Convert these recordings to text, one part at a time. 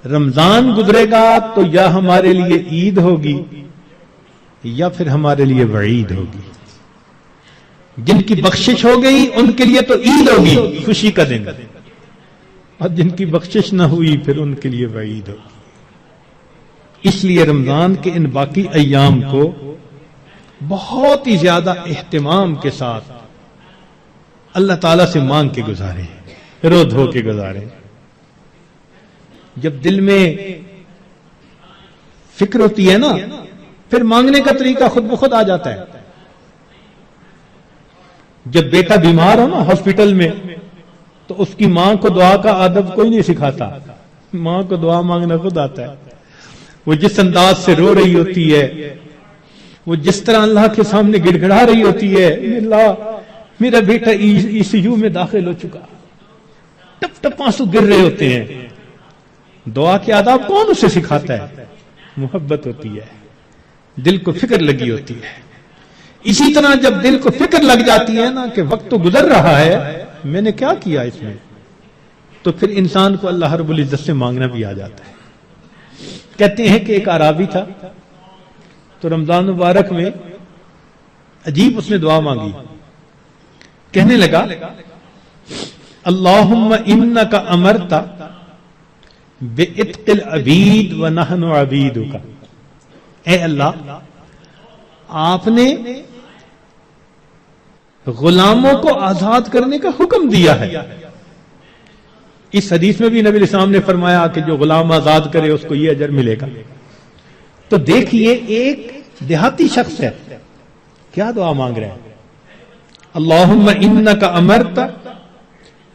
رمضان گزرے گا تو یا ہمارے لیے عید ہوگی یا پھر ہمارے لیے وعید ہوگی. جن کی بخشش ہو گئی ان کے لیے تو عید ہوگی، خوشی کا دن، اور جن کی بخشش نہ ہوئی پھر ان کے لیے وعید ہوگی. اس لیے رمضان کے ان باقی ایام کو بہت ہی زیادہ اہتمام کے ساتھ اللہ تعالیٰ سے مانگ کے گزاریں، رو دھو کے گزاریں. جب دل میں فکر ہوتی ہے نا پھر مانگنے کا طریقہ خود بخود آ جاتا ہے. جب بیٹا بیمار ہو نا ہاسپٹل میں تو اس کی ماں کو دعا کا آدب کوئی نہیں سکھاتا، ماں کو دعا مانگنا خود آتا ہے. وہ جس انداز سے رو رہی ہوتی ہے، وہ جس طرح اللہ کے سامنے گڑ گڑا رہی ہوتی ہے، اللہ میرا بیٹا ECU میں داخل ہو چکا، ٹپ ٹپ آنسو گر رہے ہوتے ہیں. دعا کے آداب کون اسے سکھاتا ہے؟ محبت ہوتی ہے، دل کو فکر لگی ہوتی ہے. اسی طرح جب دل کو فکر لگ جاتی ہے نا کہ وقت تو گزر رہا ہے، میں نے کیا کیا اس میں، تو پھر انسان کو اللہ رب العزت سے مانگنا بھی آ جاتا ہے. کہتے ہیں کہ ایک اعرابی تھا تو رمضان مبارک میں عجیب اس نے دعا مانگی. کہنے لگا اللہم انک امرت بعتق العبید ونحن عبیدک. اے اللہ، آپ نے غلاموں کو آزاد کرنے کا حکم دیا ہے. اس حدیث میں بھی نبی الاسلام نے فرمایا کہ جو غلام آزاد کرے اس کو یہ اجر ملے گا. تو دیکھیے ایک دیہاتی شخص ہے کیا دعا مانگ رہے ہیں، اللہم انک امرت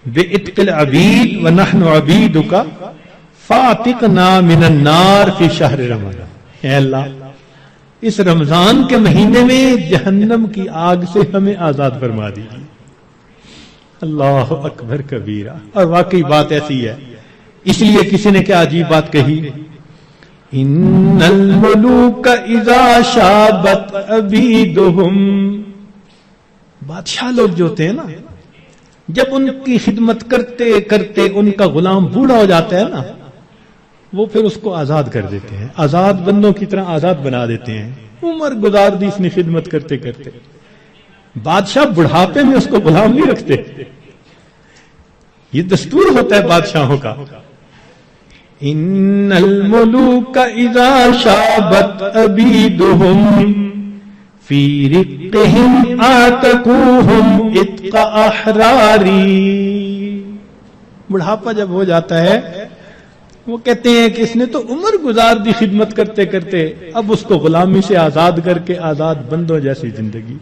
بعتق العبید ونحن عبیدک فاعتقنا من النار فی شہر رمضان. اے اللہ، اس رمضان کے مہینے میں جہنم کی آگ سے ہمیں آزاد فرما دیجیے. اللہ اکبر کبیرہ. اور واقعی بات ایسی ہے. اس لیے کسی نے کیا عجیب بات کہی، ان الملوک اذا شابت عبیدہم. بادشاہ لوگ جو ہوتے ہیں نا، جب ان کی خدمت کرتے کرتے ان کا غلام بوڑھا ہو جاتا ہے نا، وہ پھر اس کو آزاد کر دیتے ہیں، آزاد بندوں کی طرح آزاد بنا دیتے ہیں. عمر گزار دی اس نے خدمت کرتے کرتے. بادشاہ بڑھاپے میں اس کو غلام نہیں رکھتے، یہ دستور ہوتا ہے بادشاہوں کا. ان الملوک اذا شابت عبیدہم فی رقہم آتقوہم اتق احراری. بڑھاپا جب ہو جاتا ہے وہ کہتے ہیں کہ اس نے تو عمر گزار دی خدمت کرتے کرتے، اب اس کو غلامی سے آزاد کر کے آزاد بندوں جیسی زندگی.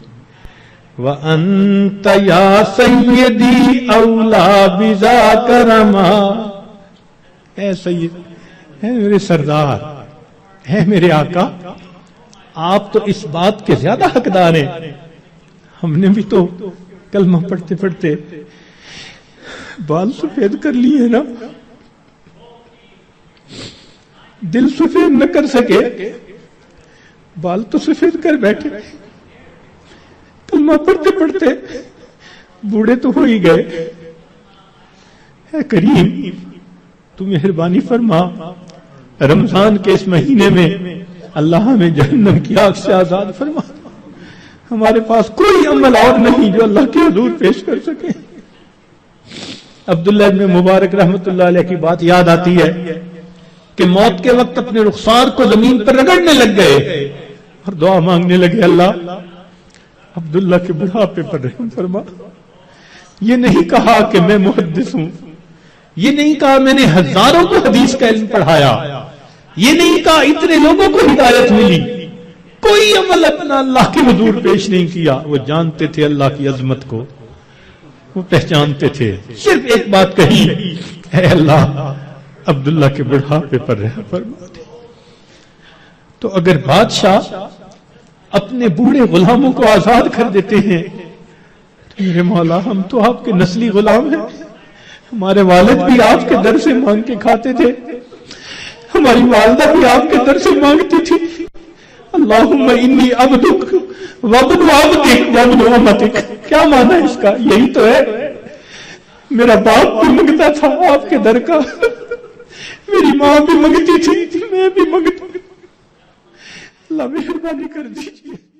وَأَنْتَ يَا سَيِّدِي أَوْلَى بِذَاكَ رَمَا. اے سید، اے میرے سردار، اے میرے آقا، آپ تو اس بات کے زیادہ حقدار ہیں. ہم نے بھی تو کلمہ پڑھتے پڑھتے بال سفید کر لیے نا، دل سفید نہ کر سکے، بال تو سفید کر بیٹھے. کلمہ پڑھتے پڑھتے بوڑھے تو ہو ہی گئے. اے کریم، تو مہربانی فرما، رمضان کے اس مہینے میں اللہ ہمیں جہنم کی آگ سے آزاد فرما. ہمارے پاس کوئی عمل اور نہیں جو اللہ کے حضور پیش کر سکے. عبداللہ ابن مبارک رحمت اللہ علیہ کی بات یاد آتی ہے کہ موت کے وقت اپنے رخسار کو زمین پر رگڑنے لگ گئے اور دعا مانگنے لگے، اللہ عبداللہ کے بڑھاپے پر رحم فرما. یہ نہیں کہا کہ میں محدث ہوں، یہ نہیں کہا میں نے ہزاروں کو حدیث کا علم پڑھایا، یہ نہیں کہا اتنے لوگوں کو ہدایت ملی. کوئی عمل اپنا اللہ کے حضور پیش نہیں کیا. وہ جانتے تھے اللہ کی عظمت کو، وہ پہچانتے تھے. صرف ایک بات کہی، اے اللہ عبداللہ کے بڑھاپے پر رحم فرما دے. تو اگر بادشاہ اپنے بوڑھے غلاموں کو آزاد کر دیتے ہیں تو میرے مولا، ہم تو آپ کے نسلی غلام ہیں. ہمارے والد بھی آپ کے در سے مانگ کے کھاتے تھے، ہماری والدہ بھی آپ کے در سے مانگتی تھی. اللہم انی عبدک وابن عبدک وابن امتک. کیا معنی ہے اس کا؟ یہی تو ہے، میرا باپ بھی مانگتا تھا آپ کے در کا، میری ماں بھی منگتی تھی، میں بھی منگتا، اللہ مہربانی کر دیجیے۔